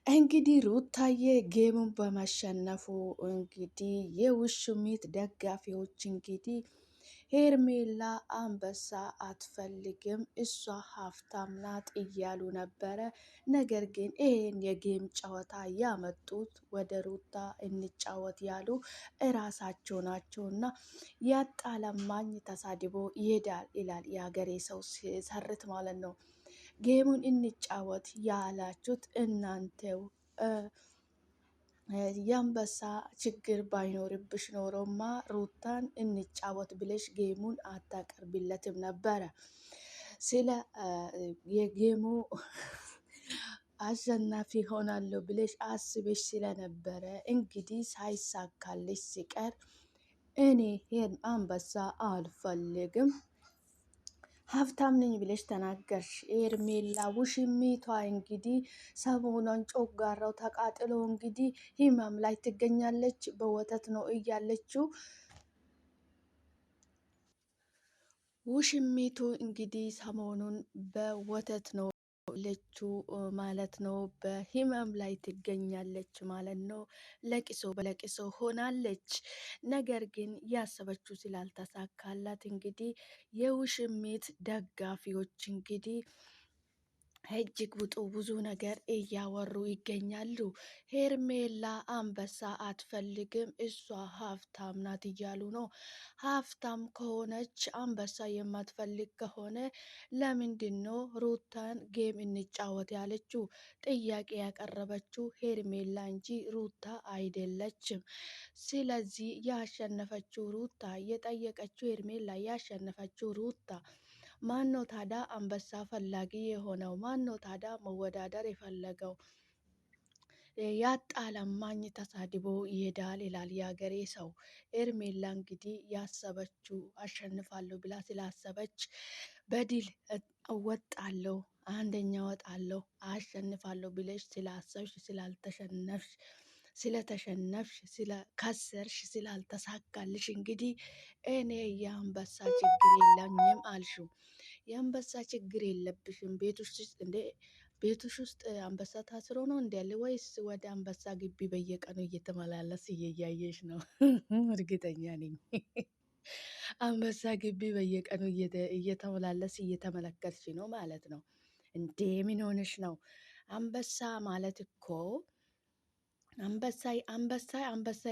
እንግዲህ ሩታዬ ጌሙን በማሸነፉ እንግዲህ የውሽሚት ደጋፊዎች እንግዲህ ሄርሜላ አንበሳ አትፈልግም እሷ ሀብታም ናት እያሉ ነበረ። ነገር ግን ይሄን የጌም ጨዋታ ያመጡት ወደ ሩታ እንጫወት ያሉ እራሳቸው ናቸውና ያጣ ለማኝ ተሳድቦ ይሄዳል ይላል የሀገሬ ሰው ሲሰርት ማለት ነው። ጌሙን እንጫወት ያላችሁት እናንተው የአንበሳ ችግር ባይኖርብሽ ኖሮማ ሩታን እንጫወት ብለሽ ጌሙን አታቀርቢለትም ነበረ። ስለ የጌሙ አሸናፊ ሆናለሁ ብለሽ አስበሽ ስለነበረ እንግዲህ ሳይሳካልሽ ሲቀር እኔ ይሄን አንበሳ አልፈልግም ሀብታም ነኝ ብለሽ ተናገርሽ። ሄርሜላ ውሽሚቷ እንግዲህ ሰሞኗን ጮጋራው ተቃጥሎ እንግዲህ ህመም ላይ ትገኛለች። በወተት ነው እያለችው ውሽሚቱ እንግዲህ ሰሞኑን በወተት ነው ለችው ማለት ነው። በህመም ላይ ትገኛለች ማለት ነው። ለቅሶ በለቅሶ ሆናለች። ነገር ግን ያሰበችው ስላልተሳካላት እንግዲህ የውሽሚት ደጋፊዎች እንግዲህ እጅግ ብዙ ነገር እያወሩ ይገኛሉ። ሄርሜላ አንበሳ አትፈልግም እሷ ሀብታም ናት እያሉ ነው። ሀብታም ከሆነች አንበሳ የማትፈልግ ከሆነ ለምንድን ነው ሩታን ጌም እንጫወት ያለችው? ጥያቄ ያቀረበችው ሄርሜላ እንጂ ሩታ አይደለችም። ስለዚህ ያሸነፈችው ሩታ፣ የጠየቀችው ሄርሜላ፣ ያሸነፈችው ሩታ። ማነው ታዳ አንበሳ ፈላጊ የሆነው? ማነው ታዳ መወዳደር የፈለገው? ያጣ ለማኝ ተሳድቦ ይሄዳል ይላል የሀገሬ ሰው። ሄርሜላ እንግዲህ ያሰበችው አሸንፋለሁ ብላ ስላሰበች በድል እወጣለሁ፣ አንደኛ እወጣለሁ፣ አሸንፋለሁ ብለሽ ስላሰብሽ ስላልተሸነፍሽ ስለተሸነፍሽ ስለከሰርሽ ስላልተሳካልሽ እንግዲህ እኔ የአንበሳ ችግር የለኝም አልሽው። የአንበሳ ችግር የለብሽም። ቤትሽ ውስጥ አንበሳ ታስሮ ነው እንዲ ያለ ወይስ ወደ አንበሳ ግቢ በየቀኑ እየተመላለስ እያየሽ ነው? እርግጠኛ ነኝ አንበሳ ግቢ በየቀኑ እየተመላለስ እየተመለከትሽ ነው ማለት ነው። እንዴ ምን ሆነሽ ነው? አንበሳ ማለት እኮ አንበሳ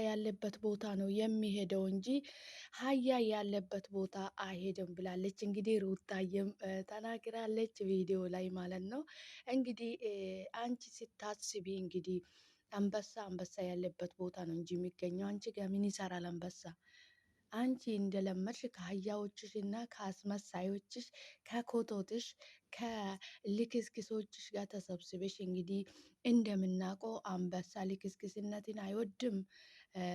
ያለበት ቦታ ነው የሚሄደው እንጂ ሀያ ያለበት ቦታ አይሄድም ብላለች። እንግዲህ ሩታየም ተናግራለች ቪዲዮ ላይ ማለት ነው። እንግዲህ አንቺ ስታስቢ እንግዲህ አንበሳ ያለበት ቦታ ነው እንጂ የሚገኘው አንቺ ጋር ምን ይሰራል አንበሳ? አንቺ እንደለመድሽ ከአህያዎችሽ እና ከአስመሳዮችሽ ከኮቶትሽ ከልክስክሶችሽ ጋር ተሰብስበሽ እንግዲህ እንደምናውቀው አንበሳ ልክስክስነትን አይወድም።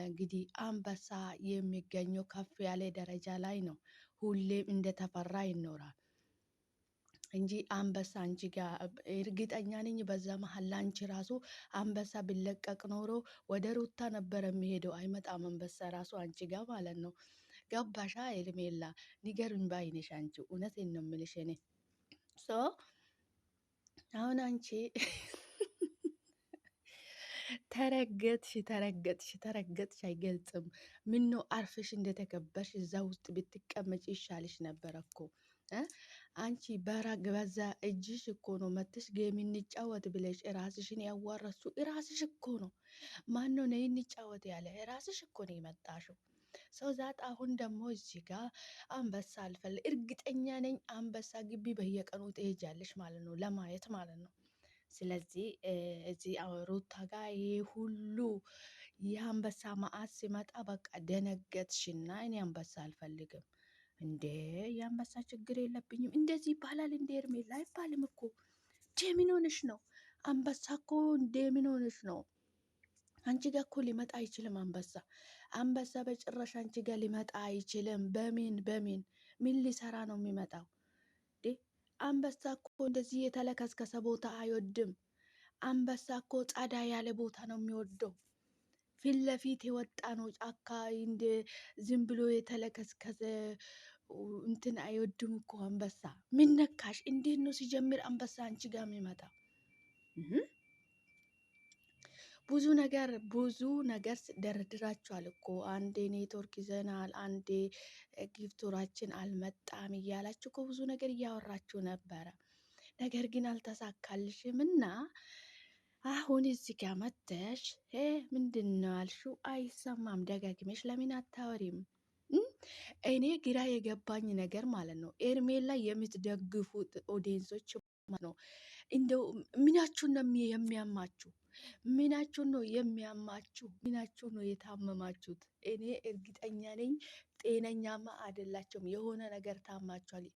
እንግዲህ አንበሳ የሚገኘው ከፍ ያለ ደረጃ ላይ ነው። ሁሌም እንደተፈራ ይኖራል እንጂ አንበሳ አንቺ ጋር እርግጠኛ ነኝ። በዛ መሀል ላንቺ ራሱ አንበሳ ቢለቀቅ ኖሮ ወደ ሩታ ነበር የሚሄደው። አይመጣም አንበሳ ራሱ አንቺ ጋር ማለት ነው። ገባሻ? ሄርሜላ ንገሩኝ ባይነሽ አንቺ እውነቴን ነው የምልሽ እኔ አሁን አንቺ ተረገጥሽ አይገልጽም። ምን ነው አርፈሽ እንደተከበርሽ እዛ ውስጥ ብትቀመጭ ይሻልሽ ነበር እኮ። አንቺ በዛ እጅሽ እኮ ነው መትሽ ጌም እንጫወት ብለሽ ራስሽን ያዋረሱ ራስሽ እኮ ነው። ማን ነው ነይ እንጫወት ያለ? ራስሽ እኮ ነው የመጣሽው። ሰው ዛት አሁን ደግሞ እዚህ ጋር አንበሳ አልፈልግ። እርግጠኛ ነኝ አንበሳ ግቢ በየቀኑ ትሄጃለሽ ማለት ነው፣ ለማየት ማለት ነው። ስለዚህ እዚህ ሩታ ጋር ይሄ ሁሉ የአንበሳ መዓት ሲመጣ በቃ ደነገጥሽና እኔ አንበሳ አልፈልግም እንዴ የአንበሳ ችግር የለብኝም እንደዚህ ይባላል እንዴ? ሄርሜላ አይባልም እኮ። ምን ሆነሽ ነው? አንበሳ እኮ እንዴ ምን ሆነሽ ነው? አንቺ ጋር እኮ ሊመጣ አይችልም አንበሳ በጭራሽ አንቺ ጋር ሊመጣ አይችልም። በምን ምን ሊሰራ ነው የሚመጣው? አንበሳ እኮ እንደዚህ የተለከስከሰ ቦታ አይወድም። አንበሳ እኮ ጸዳ ያለ ቦታ ነው የሚወደው። ፊት ለፊት የወጣ ነው ጫካ እንደ ዝም ብሎ የተለከስከሰ እንትን አይወድም እኮ አንበሳ። ምን ነካሽ? እንዴት ነው ሲጀምር አንበሳ አንቺ ጋር የሚመጣ? ብዙ ነገር ደርድራችኋል እኮ አንዴ ኔትወርክ ይዘናል፣ አንዴ ጊፍቶራችን አልመጣም እያላችሁ እኮ ብዙ ነገር እያወራችሁ ነበረ። ነገር ግን አልተሳካልሽም እና አሁን እዚህ ጋር መተሽ ምንድን ነው አልሽው? አይሰማም። ደጋግመሽ ለምን አታወሪም? እኔ ግራ የገባኝ ነገር ማለት ነው ኤርሜላ የምትደግፉት ኦዲየንሶች ነው እንደው ምናችሁን ነው የሚያማችሁ? ምናችሁን ነው የሚያማችሁ? ምናችሁን ነው የታመማችሁት? እኔ እርግጠኛ ነኝ ጤነኛማ አይደላቸውም። የሆነ ነገር ታማችኋል።